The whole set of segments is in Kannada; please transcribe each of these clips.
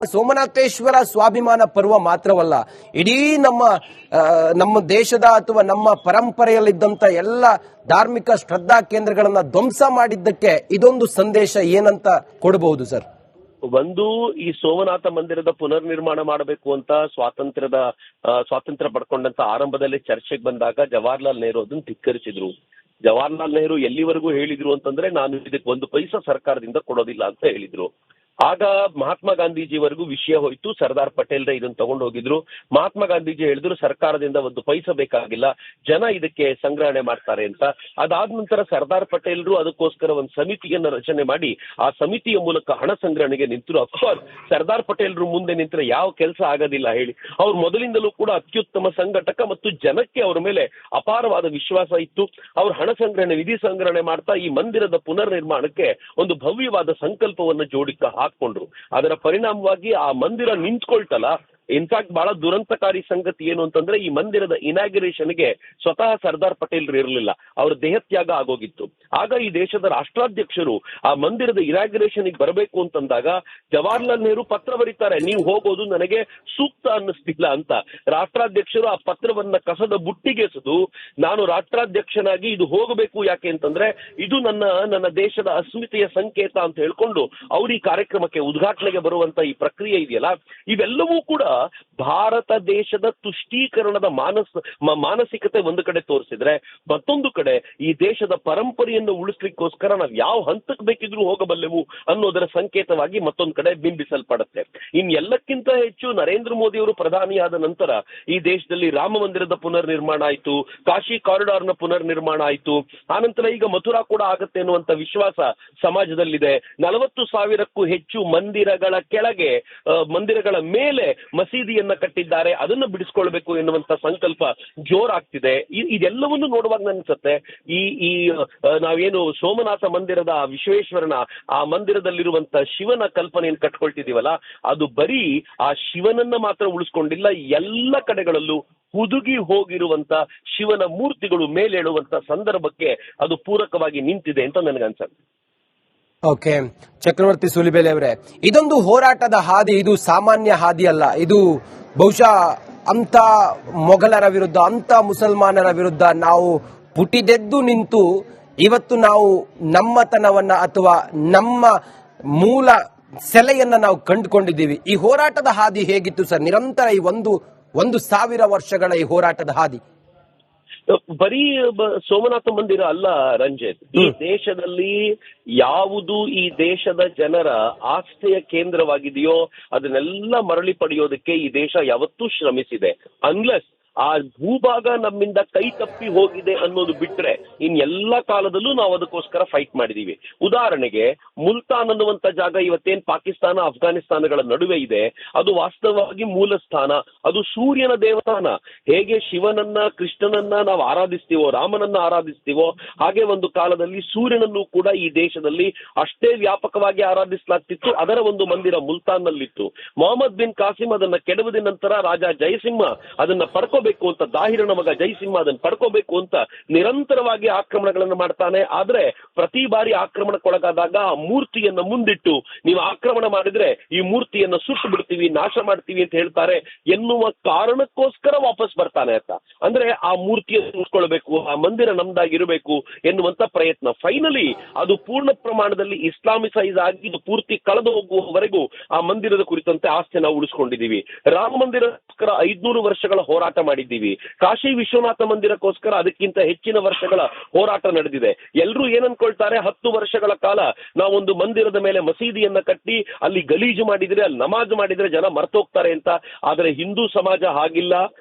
ಸೋಮನಾಥೇಶ್ವರ ಸ್ವಾಭಿಮಾನ ಪರ್ವ ಮಾತ್ರವಲ್ಲ, ಇಡೀ ನಮ್ಮ ದೇಶದ ಅಥವಾ ನಮ್ಮ ಪರಂಪರೆಯಲ್ಲಿದ್ದಂತ ಎಲ್ಲ ಧಾರ್ಮಿಕ ಶ್ರದ್ಧಾ ಕೇಂದ್ರಗಳನ್ನ ಧ್ವಂಸ ಮಾಡಿದ್ದಕ್ಕೆ ಇದೊಂದು ಸಂದೇಶ ಏನಂತ ಕೊಡಬಹುದು ಸರ್? ಒಂದು, ಈ ಸೋಮನಾಥ ಮಂದಿರದ ಪುನರ್ ನಿರ್ಮಾಣ ಮಾಡಬೇಕು ಅಂತ ಸ್ವಾತಂತ್ರ್ಯ ಪಡ್ಕೊಂಡಂತ ಆರಂಭದಲ್ಲಿ ಚರ್ಚೆಗೆ ಬಂದಾಗ ಜವಾಹರ್ಲಾಲ್ ನೆಹರು ಅದನ್ನು ಧಿಕ್ಕರಿಸಿದ್ರು. ಜವಾಹರ್ಲಾಲ್ ನೆಹರು ಎಲ್ಲಿವರೆಗೂ ಹೇಳಿದ್ರು ಅಂತಂದ್ರೆ, ನಾನು ಇದಕ್ಕೆ ಒಂದು ಪೈಸಾ ಸರ್ಕಾರದಿಂದ ಕೊಡೋದಿಲ್ಲ ಅಂತ ಹೇಳಿದ್ರು. ಆಗ ಮಹಾತ್ಮ ಗಾಂಧೀಜಿವರೆಗೂ ವಿಷಯ ಹೋಯ್ತು. ಸರ್ದಾರ್ ಪಟೇಲ್ರ ಇದನ್ನ ತಗೊಂಡು ಹೋಗಿದ್ರು. ಮಹಾತ್ಮ ಗಾಂಧೀಜಿ ಹೇಳಿದ್ರು ಸರ್ಕಾರದಿಂದ ಒಂದು ಪೈಸಾ ಬೇಕಾಗಿಲ್ಲ, ಜನ ಇದಕ್ಕೆ ಸಂಗ್ರಹಣೆ ಮಾಡ್ತಾರೆ ಅಂತ. ಅದಾದ ನಂತರ ಸರ್ದಾರ್ ಪಟೇಲ್ರು ಅದಕ್ಕೋಸ್ಕರ ಒಂದು ಸಮಿತಿಯನ್ನ ರಚನೆ ಮಾಡಿ ಆ ಸಮಿತಿಯ ಮೂಲಕ ಹಣ ಸಂಗ್ರಹಣೆಗೆ ನಿಂತರು. ಅಫ್ಕೋರ್ಸ್ ಸರ್ದಾರ್ ಪಟೇಲ್ರು ಮುಂದೆ ನಿಂತರೆ ಯಾವ ಕೆಲಸ ಆಗೋದಿಲ್ಲ ಹೇಳಿ. ಅವ್ರು ಮೊದಲಿಂದಲೂ ಕೂಡ ಅತ್ಯುತ್ತಮ ಸಂಘಟಕ ಮತ್ತು ಜನಕ್ಕೆ ಅವರ ಮೇಲೆ ಅಪಾರವಾದ ವಿಶ್ವಾಸ ಇತ್ತು. ಅವ್ರು ಹಣ ಸಂಗ್ರಹಣೆ, ನಿಧಿ ಸಂಗ್ರಹಣೆ ಮಾಡ್ತಾ ಈ ಮಂದಿರದ ಪುನರ್ ನಿರ್ಮಾಣಕ್ಕೆ ಒಂದು ಭವ್ಯವಾದ ಸಂಕಲ್ಪವನ್ನು ಹಾಕೊಂಡ್ರು. ಅದರ ಪರಿಣಾಮವಾಗಿ ಆ ಮಂದಿರ ನಿಂತ್ಕೊಳ್ತಲ್ಲ. ಇನ್ಫ್ಯಾಕ್ಟ್ ಬಹಳ ದುರಂತಕಾರಿ ಸಂಗತಿ ಏನು ಅಂತಂದ್ರೆ, ಈ ಮಂದಿರದ ಇನಾಗ್ಯುರೇಷನ್ಗೆ ಸ್ವತಃ ಸರ್ದಾರ್ ಪಟೇಲ್ ಇರಲಿಲ್ಲ, ಅವರ ದೇಹತ್ಯಾಗ ಆಗೋಗಿತ್ತು. ಆಗ ಈ ದೇಶದ ರಾಷ್ಟ್ರಾಧ್ಯಕ್ಷರು ಆ ಮಂದಿರದ ಇನಾಗ್ಯುರೇಷನ್ ಬರಬೇಕು ಅಂತಂದಾಗ ಜವಾಹರ್ಲಾಲ್ ನೆಹರು ಪತ್ರ ಬರೀತಾರೆ, ನೀವು ಹೋಗೋದು ನನಗೆ ಸೂಕ್ತ ಅನ್ನಿಸ್ತಿಲ್ಲ ಅಂತ. ರಾಷ್ಟ್ರಾಧ್ಯಕ್ಷರು ಆ ಪತ್ರವನ್ನ ಕಸದ ಬುಟ್ಟಿಗೆಸೆದು, ನಾನು ರಾಷ್ಟ್ರಾಧ್ಯಕ್ಷನಾಗಿ ಇದು ಹೋಗಬೇಕು, ಯಾಕೆ ಅಂತಂದ್ರೆ ಇದು ನನ್ನ ದೇಶದ ಅಸ್ಮಿತೆಯ ಸಂಕೇತ ಅಂತ ಹೇಳ್ಕೊಂಡು ಅವ್ರು ಈ ಕಾರ್ಯಕ್ರಮಕ್ಕೆ ಉದ್ಘಾಟನೆಗೆ ಬರುವಂತ ಈ ಪ್ರಕ್ರಿಯೆ ಇದೆಯಲ್ಲ, ಇವೆಲ್ಲವೂ ಕೂಡ ಭಾರತ ದೇಶದ ತುಷ್ಟೀಕರಣದ ಮಾನಸಿಕತೆ ಒಂದು ಕಡೆ ತೋರಿಸಿದ್ರೆ, ಮತ್ತೊಂದು ಕಡೆ ಈ ದೇಶದ ಪರಂಪರೆಯನ್ನು ಉಳಿಸ್ಲಿಕ್ಕೋಸ್ಕರ ನಾವು ಯಾವ ಹಂತಕ್ಕೆ ಬೇಕಿದ್ರೂ ಹೋಗಬಲ್ಲೆವು ಅನ್ನೋದರ ಸಂಕೇತವಾಗಿ ಮತ್ತೊಂದು ಕಡೆ ಬಿಂಬಿಸಲ್ಪಡುತ್ತೆ. ಎಲ್ಲಕ್ಕಿಂತ ಹೆಚ್ಚು ನರೇಂದ್ರ ಮೋದಿ ಅವರು ಪ್ರಧಾನಿಯಾದ ನಂತರ ಈ ದೇಶದಲ್ಲಿ ರಾಮ ಮಂದಿರದ ಪುನರ್ ನಿರ್ಮಾಣ ಆಯಿತು, ಕಾಶಿ ಕಾರಿಡಾರ್ನ ಪುನರ್ ನಿರ್ಮಾಣ ಆಯಿತು. ಆನಂತರ ಈಗ ಮಥುರಾ ಕೂಡ ಆಗುತ್ತೆ ಅನ್ನುವಂತ ವಿಶ್ವಾಸ ಸಮಾಜದಲ್ಲಿದೆ. 40,000ಕ್ಕೂ ಹೆಚ್ಚು ಮಂದಿರಗಳ ಕೆಳಗೆ, ಮಂದಿರಗಳ ಮೇಲೆ ಮಸೀದಿಯನ್ನ ಕಟ್ಟಿದ್ದಾರೆ, ಅದನ್ನು ಬಿಡಿಸ್ಕೊಳ್ಬೇಕು ಎನ್ನುವಂತ ಸಂಕಲ್ಪ ಜೋರಾಗ್ತಿದೆ. ಇದೆಲ್ಲವನ್ನು ನೋಡುವಾಗ ಅನ್ಸುತ್ತೆ, ಈ ನಾವೇನು ಸೋಮನಾಥ ಮಂದಿರದ ವಿಶ್ವೇಶ್ವರನ ಆ ಮಂದಿರದಲ್ಲಿರುವಂತ ಶಿವನ ಕಲ್ಪನೆಯನ್ನು ಕಟ್ಕೊಳ್ತಿದೀವಲ್ಲ, ಅದು ಬರೀ ಆ ಶಿವನನ್ನ ಮಾತ್ರ ಉಳಿಸ್ಕೊಂಡಿಲ್ಲ, ಎಲ್ಲ ಕಡೆಗಳಲ್ಲೂ ಹುದುಗಿ ಹೋಗಿರುವಂತ ಶಿವನ ಮೂರ್ತಿಗಳು ಮೇಲೇಳುವಂತ ಸಂದರ್ಭಕ್ಕೆ ಅದು ಪೂರಕವಾಗಿ ನಿಂತಿದೆ ಅಂತ ನನಗನ್ಸುತ್ತೆ. ಓಕೆ, ಚಕ್ರವರ್ತಿ ಸೂಲಿಬೇಲಿ ಅವರೇ, ಇದೊಂದು ಹೋರಾಟದ ಹಾದಿ, ಇದು ಸಾಮಾನ್ಯ ಹಾದಿ ಅಲ್ಲ. ಇದು ಬಹುಶಃ ಅಂತ ಮೊಘಲರ ವಿರುದ್ಧ, ಅಂತ ಮುಸಲ್ಮಾನರ ವಿರುದ್ಧ ನಾವು ಪುಟಿದೆದ್ದು ನಿಂತು ಇವತ್ತು ನಾವು ನಮ್ಮತನವನ್ನ ಅಥವಾ ನಮ್ಮ ಮೂಲ ಸೆಲೆಯನ್ನ ನಾವು ಕಂಡುಕೊಂಡಿದ್ದೀವಿ. ಈ ಹೋರಾಟದ ಹಾದಿ ಹೇಗಿತ್ತು ಸರ್? ನಿರಂತರ ಈ 1,000 ವರ್ಷಗಳ ಈ ಹೋರಾಟದ ಹಾದಿ ಬರೀ ಸೋಮನಾಥ ಮಂದಿರ ಅಲ್ಲ ರಂಜಿತ್. ಈ ದೇಶದಲ್ಲಿ ಯಾವುದು ಈ ದೇಶದ ಜನರ ಆಸ್ಥೆಯ ಕೇಂದ್ರವಾಗಿದೆಯೋ ಅದನ್ನೆಲ್ಲ ಮರಳಿ ಪಡೆಯೋದಕ್ಕೆ ಈ ದೇಶ ಯಾವತ್ತೂ ಶ್ರಮಿಸಿದೆ. ಅನ್ಲೆಸ್ ಆ ಭೂಭಾಗ ನಮ್ಮಿಂದ ಕೈ ತಪ್ಪಿ ಹೋಗಿದೆ ಅನ್ನೋದು ಬಿಟ್ರೆ ಎಲ್ಲ ಕಾಲದಲ್ಲೂ ನಾವು ಅದಕ್ಕೋಸ್ಕರ ಫೈಟ್ ಮಾಡಿದೀವಿ. ಉದಾಹರಣೆಗೆ ಮುಲ್ತಾನ್ ಅನ್ನುವಂತ ಜಾಗ ಇವತ್ತೇನ್ ಪಾಕಿಸ್ತಾನ ಅಫ್ಘಾನಿಸ್ತಾನಗಳ ನಡುವೆ ಇದೆ, ಅದು ವಾಸ್ತವವಾಗಿ ಮೂಲ ಸ್ಥಾನ, ಅದು ಸೂರ್ಯನ ದೇವಸ್ಥಾನ. ಹೇಗೆ ಶಿವನನ್ನ ಕೃಷ್ಣನನ್ನ ನಾವು ಆರಾಧಿಸ್ತೀವೋ, ರಾಮನನ್ನ ಆರಾಧಿಸ್ತೀವೋ, ಹಾಗೆ ಒಂದು ಕಾಲದಲ್ಲಿ ಸೂರ್ಯನನ್ನು ಕೂಡ ಈ ದೇಶದಲ್ಲಿ ಅಷ್ಟೇ ವ್ಯಾಪಕವಾಗಿ ಆರಾಧಿಸಲಾಗ್ತಿತ್ತು. ಅದರ ಒಂದು ಮಂದಿರ ಮುಲ್ತಾನ್ ನಲ್ಲಿತ್ತು. ಮೊಹಮ್ಮದ್ ಬಿನ್ ಕಾಸಿಂ ಅದನ್ನ ಕೆಡವಿದ ನಂತರ ರಾಜ ಜಯಸಿಂಹ ಅದನ್ನ ಪಡ್ಕೋಬೇಕು ಅಂತ, ದಾಹಿರನ ಮಗ ಜಯಸಿಂಹ ಅದನ್ನು ಪಡ್ಕೋಬೇಕು ಅಂತ ನಿರಂತರವಾಗಿ ಆಕ್ರಮಣಗಳನ್ನು ಮಾಡ್ತಾನೆ. ಆದ್ರೆ ಪ್ರತಿ ಬಾರಿ ಆಕ್ರಮಣಕ್ಕೊಳಗಾದಾಗ ಆ ಮೂರ್ತಿಯನ್ನ ಮುಂದಿಟ್ಟು, ನೀವು ಆಕ್ರಮಣ ಮಾಡಿದ್ರೆ ಈ ಮೂರ್ತಿಯನ್ನ ಸುಟ್ಟು ಬಿಡ್ತೀವಿ, ನಾಶ ಮಾಡ್ತೀವಿ ಅಂತ ಹೇಳ್ತಾರೆ ಎನ್ನುವ ಕಾರಣಕ್ಕೋಸ್ಕರ ವಾಪಸ್ ಬರ್ತಾನೆ ಅಂತ. ಅಂದ್ರೆ ಆ ಮೂರ್ತಿಯನ್ನು ಉಳಿಸ್ಕೊಳ್ಬೇಕು, ಆ ಮಂದಿರ ನಮ್ದಾಗಿರಬೇಕು ಎನ್ನುವಂತ ಪ್ರಯತ್ನ. ಫೈನಲಿ ಅದು ಪೂರ್ಣ ಪ್ರಮಾಣದಲ್ಲಿ ಇಸ್ಲಾಮಿಸೈಸ್ ಆಗಿ ಇದು ಪೂರ್ತಿ ಕಳೆದು ಹೋಗುವವರೆಗೂ ಆ ಮಂದಿರದ ಕುರಿತಂತೆ ಆಸ್ತಿ ನಾವು ಉಳಿಸ್ಕೊಂಡಿದ್ದೀವಿ. ರಾಮ ಮಂದಿರಕ್ಕೋಸ್ಕರ 500 ವರ್ಷಗಳ ಹೋರಾಟ ಮಾಡಿದ್ದೀವಿ. ಕಾಶಿ ವಿಶ್ವನಾಥ ಮಂದಿರಕ್ಕೋಸ್ಕರ ಅದಕ್ಕಿಂತ ಹೆಚ್ಚಿನ ವರ್ಷಗಳ ಹೋರಾಟ ನಡೆದಿದೆ. ಎಲ್ಲರೂ ಏನನ್ಕೊಳ್ತಾರೆ, 10 ವರ್ಷಗಳ ಕಾಲ ನಾವೊಂದು ಮಂದಿರದ ಮೇಲೆ ಮಸೀದಿಯನ್ನ ಕಟ್ಟಿ ಅಲ್ಲಿ ಗಲೀಜು ಮಾಡಿದ್ರೆ, ಅಲ್ಲಿ ನಮಾಜ್ ಮಾಡಿದ್ರೆ ಜನ ಮರ್ತೋಗ್ತಾರೆ ಅಂತ. ಆದರೆ ಹಿಂದೂ ಸಮಾಜ ಹಾಗಿಲ್ಲ.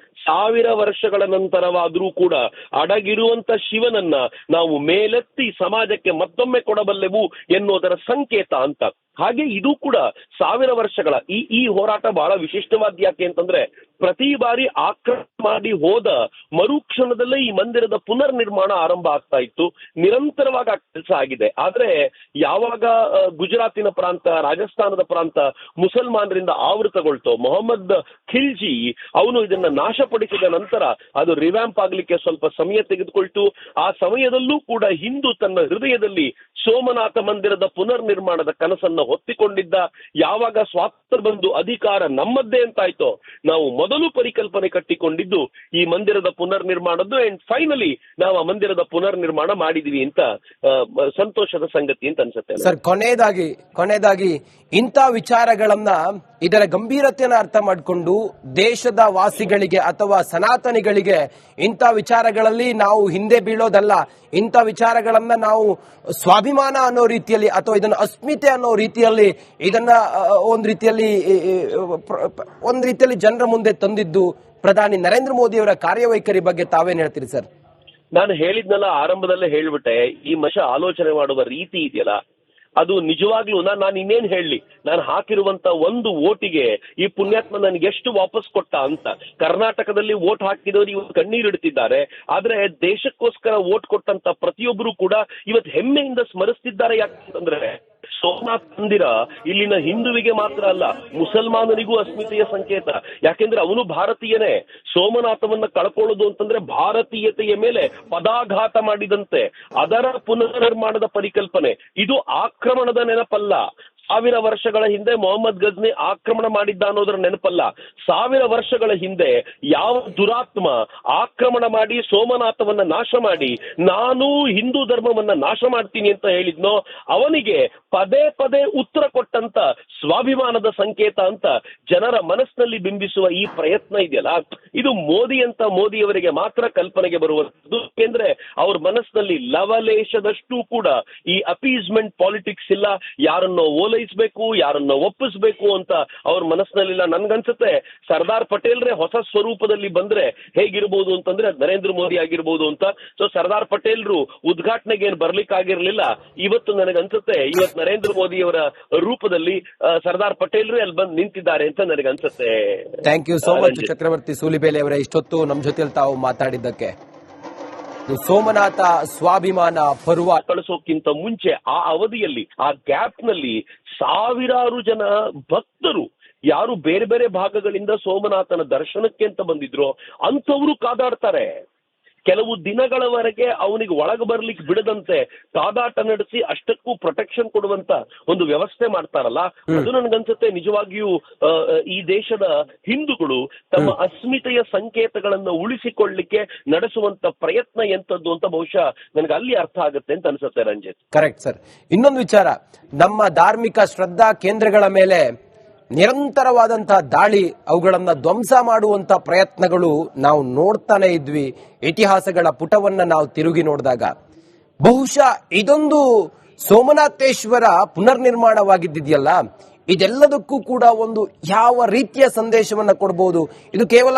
1000 ವರ್ಷಗಳ ನಂತರವಾದರೂ ಕೂಡ ಅಡಗಿರುವಂತ ಶಿವನನ್ನ ನಾವು ಮೇಲೆತ್ತಿ ಸಮಾಜಕ್ಕೆ ಮತ್ತೊಮ್ಮೆ ಕೊಡಬಲ್ಲೆವು ಎನ್ನುವುದರ ಸಂಕೇತ ಅಂತ. ಹಾಗೆ ಇದು ಕೂಡ 1000 ವರ್ಷಗಳ ಈ ಹೋರಾಟ ಬಹಳ ವಿಶಿಷ್ಟವಾದ. ಯಾಕೆ ಅಂತಂದ್ರೆ ಪ್ರತಿ ಬಾರಿ ಆಕ್ರಮಣ ಮಾಡಿ ಹೋದ ಮರುಕ್ಷಣದಲ್ಲೇ ಈ ಮಂದಿರದ ಪುನರ್ ನಿರ್ಮಾಣ ಆರಂಭ ಆಗ್ತಾ ಇತ್ತು. ನಿರಂತರವಾಗಿ ಆ ಕೆಲಸ ಆಗಿದೆ. ಆದ್ರೆ ಯಾವಾಗ ಗುಜರಾತಿನ ಪ್ರಾಂತ, ರಾಜಸ್ಥಾನದ ಪ್ರಾಂತ ಮುಸಲ್ಮಾನರಿಂದ ಆವೃತಗೊಳ್ತೋ, ಮೊಹಮ್ಮದ್ ಖಿಲ್ಜಿ ಅವನು ಇದನ್ನ ನಾಶಪಡಿಸಿದ ನಂತರ ಅದು ರಿವ್ಯಾಂಪ್ ಆಗ್ಲಿಕ್ಕೆ ಸ್ವಲ್ಪ ಸಮಯ ತೆಗೆದುಕೊಳ್ತು. ಆ ಸಮಯದಲ್ಲೂ ಕೂಡ ಹಿಂದೂ ತನ್ನ ಹೃದಯದಲ್ಲಿ ಸೋಮನಾಥ ಮಂದಿರದ ಪುನರ್ ನಿರ್ಮಾಣದ ಕನಸನ್ನ ಹೊತ್ತಿಕೊಂಡಿದ್ದ. ಯಾವಾಗ ಸ್ವಾತಂತ್ರ್ಯ ಬಂದು ಅಧಿಕಾರ ನಮ್ಮದ್ದೇ ಅಂತಾಯ್ತೋ, ನಾವು ಮೊದಲು ಪರಿಕಲ್ಪನೆ ಕಟ್ಟಿಕೊಂಡಿದ್ದು ಈ ಮಂದಿರದ ಪುನರ್ ನಿರ್ಮಾಣದ್ದು. ಅಂಡ್ ಫೈನಲಿ ನಾವು ಆ ಮಂದಿರದ ಪುನರ್ ನಿರ್ಮಾಣ ಮಾಡಿದೀವಿ ಅಂತ ಸಂತೋಷದ ಸಂಗತಿ ಅಂತ ಅನ್ಸುತ್ತೆ ಸರ್. ಕೊನೆಯದಾಗಿ ಇಂಥ ವಿಚಾರಗಳನ್ನ, ಇದರ ಗಂಭೀರತೆಯನ್ನು ಅರ್ಥ ಮಾಡಿಕೊಂಡು ದೇಶದ ವಾಸಿಗಳಿಗೆ ಅಥವಾ ಸನಾತನಿಗಳಿಗೆ ಇಂಥ ವಿಚಾರಗಳಲ್ಲಿ ನಾವು ಹಿಂದೆ ಬೀಳೋದಲ್ಲ, ಇಂಥ ವಿಚಾರಗಳನ್ನ ನಾವು ಸ್ವಾಭಿಮಾನ ಅನ್ನೋ ರೀತಿಯಲ್ಲಿ ಅಥವಾ ಇದನ್ನ ಅಸ್ಮಿತೆ ಅನ್ನೋ ರೀತಿಯಲ್ಲಿ ಇದನ್ನ ಒಂದ್ ರೀತಿಯಲ್ಲಿ ಜನರ ಮುಂದೆ ತಂದಿದ್ದು ಪ್ರಧಾನಿ ನರೇಂದ್ರ ಮೋದಿ ಅವರ ಕಾರ್ಯವೈಖರಿ ಬಗ್ಗೆ ತಾವೇನ್ ಹೇಳ್ತೀರಿ ಸರ್? ನಾನು ಹೇಳಿದ್ನಲ್ಲ, ಆರಂಭದಲ್ಲೇ ಹೇಳ್ಬಿಟ್ಟೆ, ಈ ಆಲೋಚನೆ ಮಾಡುವ ರೀತಿ ಇದೆಯಲ್ಲ, ಅದು ನಿಜವಾಗ್ಲೂ ನಾನು ಇನ್ನೇನ್ ಹೇಳಲಿ. ನಾನು ಹಾಕಿರುವಂತ ಒಂದು ವೋಟಿಗೆ ಈ ಪುಣ್ಯಾತ್ಮ ನನಗೆ ಎಷ್ಟು ವಾಪಸ್ ಕೊಟ್ಟ ಅಂತ. ಕರ್ನಾಟಕದಲ್ಲಿ ವೋಟ್ ಹಾಕಿದವರು ಇವತ್ತು ಕಣ್ಣೀರಿಡುತ್ತಿದ್ದಾರೆ. ಆದ್ರೆ ದೇಶಕ್ಕೋಸ್ಕರ ವೋಟ್ ಕೊಟ್ಟಂತ ಪ್ರತಿಯೊಬ್ಬರು ಕೂಡ ಇವತ್ತು ಹೆಮ್ಮೆಯಿಂದ ಸ್ಮರಿಸ್ತಿದ್ದಾರೆ. ಯಾಕಂತಂದ್ರೆ ಸೋಮನಾಥ್ ಮಂದಿರ ಇಲ್ಲಿನ ಹಿಂದುವಿಗೆ ಮಾತ್ರ ಅಲ್ಲ, ಮುಸಲ್ಮಾನರಿಗೂ ಅಸ್ಮಿತೆಯ ಸಂಕೇತ. ಯಾಕೆಂದ್ರೆ ಅವನು ಭಾರತೀಯನೇ. ಸೋಮನಾಥವನ್ನ ಕಳ್ಕೊಳ್ಳೋದು ಅಂತಂದ್ರೆ ಭಾರತೀಯತೆಯ ಮೇಲೆ ಪದಾಘಾತ ಮಾಡಿದಂತೆ. ಅದರ ಪುನರ್ ನಿರ್ಮಾಣದ ಪರಿಕಲ್ಪನೆ ಇದು ಆಕ್ರಮಣದ ನೆನಪಲ್ಲ. 1000 ವರ್ಷಗಳ ಹಿಂದೆ ಮೊಹಮ್ಮದ್ ಗಜ್ನಿ ಆಕ್ರಮಣ ಮಾಡಿದ್ದ ಅನ್ನೋದರ ನೆನಪಲ್ಲ. 1000 ವರ್ಷಗಳ ಹಿಂದೆ ಯಾವ ದುರಾತ್ಮ ಆಕ್ರಮಣ ಮಾಡಿ ಸೋಮನಾಥವನ್ನ ನಾಶ ಮಾಡಿ ನಾನು ಹಿಂದೂ ಧರ್ಮವನ್ನ ನಾಶ ಮಾಡ್ತೀನಿ ಅಂತ ಹೇಳಿದ್ನೋ, ಅವನಿಗೆ ಪದೇ ಪದೇ ಉತ್ತರ ಕೊಟ್ಟಂತ ಸ್ವಾಭಿಮಾನದ ಸಂಕೇತ ಅಂತ ಜನರ ಮನಸ್ಸಿನಲ್ಲಿ ಬಿಂಬಿಸುವ ಈ ಪ್ರಯತ್ನ ಇದೆಯಲ್ಲ, ಇದು ಮೋದಿಯವರಿಗೆ ಮಾತ್ರ ಕಲ್ಪನೆಗೆ ಬರುವಂತದ್ದು. ಯಾಕೆಂದ್ರೆ ಅವ್ರ ಮನಸ್ಸಿನಲ್ಲಿ ಲವಲೇಶದಷ್ಟು ಕೂಡ ಈ ಅಪೀಸ್ಮೆಂಟ್ ಪಾಲಿಟಿಕ್ಸ್ ಇಲ್ಲ. ಯಾರನ್ನೋ ಓಲೈಸಬೇಕು, ಯಾರನ್ನ ಒಪ್ಪಿಸ್ಬೇಕು ಅಂತ ಅವ್ರ ಮನಸ್ಸಿನಲ್ಲಿಲ್ಲ. ನನ್ಗನ್ಸುತ್ತೆ ಸರ್ದಾರ್ ಪಟೇಲ್ರೇ ಹೊಸ ಸ್ವರೂಪದಲ್ಲಿ ಬಂದ್ರೆ ಹೇಗಿರ್ಬೋದು ಅಂತಂದ್ರೆ ನರೇಂದ್ರ ಮೋದಿ ಆಗಿರ್ಬೋದು ಅಂತ. ಸೊ ಸರ್ದಾರ್ ಪಟೇಲ್ರು ಉದ್ಘಾಟನೆಗೆ ಏನ್ ಬರ್ಲಿಕ್ಕಾಗಿರ್ಲಿಲ್ಲ. ಇವತ್ತು ನನಗನ್ಸುತ್ತೆ ಇವತ್ತು ನರೇಂದ್ರ ಮೋದಿಯವರ ರೂಪದಲ್ಲಿ ಸರ್ದಾರ್ ಪಟೇಲ್ರೇ ಅಲ್ಲಿ ಬಂದು ನಿಂತಿದ್ದಾರೆ ಅಂತ ನನಗನ್ಸುತ್ತೆ. ಥ್ಯಾಂಕ್ ಯು ಸೋ ಮಚ್ ಚಕ್ರವರ್ತಿ ಸೂಲಿಬೇಲಿ ಅವರೇ, ಇಷ್ಟೊತ್ತು ನಮ್ಮ ಜೊತೆಲಿ ತಾವು ಮಾತಾಡಿದ್ದಕ್ಕೆ. ಸೋಮನಾಥ ಸ್ವಾಭಿಮಾನ ಪರ್ವ ಕಳಿಸೋಕ್ಕಿಂತ ಮುಂಚೆ ಆ ಅವಧಿಯಲ್ಲಿ, ಆ ಗ್ಯಾಪ್ ನಲ್ಲಿ ಸಾವಿರಾರು ಜನ ಭಕ್ತರು ಯಾರು ಬೇರೆ ಬೇರೆ ಭಾಗಗಳಿಂದ ಸೋಮನಾಥನ ದರ್ಶನಕ್ಕೆ ಅಂತ ಬಂದಿದ್ರು ಅಂಥವ್ರು ಕಾದಾಡ್ತಾರೆ. ಕೆಲವು ದಿನಗಳವರೆಗೆ ಅವನಿಗೆ ಒಳಗೆ ಬರ್ಲಿಕ್ಕೆ ಬಿಡದಂತೆ ಕಾದಾಟ ನಡೆಸಿ ಅಷ್ಟಕ್ಕೂ ಪ್ರೊಟೆಕ್ಷನ್ ಕೊಡುವಂತ ಒಂದು ವ್ಯವಸ್ಥೆ ಮಾಡ್ತಾರಲ್ಲ, ಅದು ನನ್ಗನ್ಸುತ್ತೆ ನಿಜವಾಗಿಯೂ ಈ ದೇಶದ ಹಿಂದೂಗಳು ತಮ್ಮ ಅಸ್ಮಿತೆಯ ಸಂಕೇತಗಳನ್ನು ಉಳಿಸಿಕೊಳ್ಳಲಿಕ್ಕೆ ನಡೆಸುವಂತ ಪ್ರಯತ್ನ ಎಂತದ್ದು ಅಂತ ಬಹುಶಃ ನನಗೆ ಅಲ್ಲಿ ಅರ್ಥ ಆಗುತ್ತೆ ಅಂತ ಅನ್ಸುತ್ತೆ ರಂಜಿತ್. Correct sir. ಇನ್ನೊಂದು ವಿಚಾರ, ನಮ್ಮ ಧಾರ್ಮಿಕ ಶ್ರದ್ಧಾ ಕೇಂದ್ರಗಳ ಮೇಲೆ ನಿರಂತರವಾದಂತಹ ದಾಳಿ, ಅವುಗಳನ್ನ ಧ್ವಂಸ ಮಾಡುವಂತ ಪ್ರಯತ್ನಗಳು ನಾವು ನೋಡ್ತಾನೆ ಇದ್ವಿ. ಇತಿಹಾಸಗಳ ಪುಟವನ್ನ ನಾವು ತಿರುಗಿ ನೋಡಿದಾಗ ಬಹುಶಃ ಇದೊಂದು ಸೋಮನಾಥೇಶ್ವರ ಪುನರ್ ನಿರ್ಮಾಣವಾಗಿದ್ದಿದೆಯಲ್ಲ, ಇದೆಲ್ಲದಕ್ಕೂ ಕೂಡ ಒಂದು ಯಾವ ರೀತಿಯ ಸಂದೇಶವನ್ನ ಕೊಡಬಹುದು? ಇದು ಕೇವಲ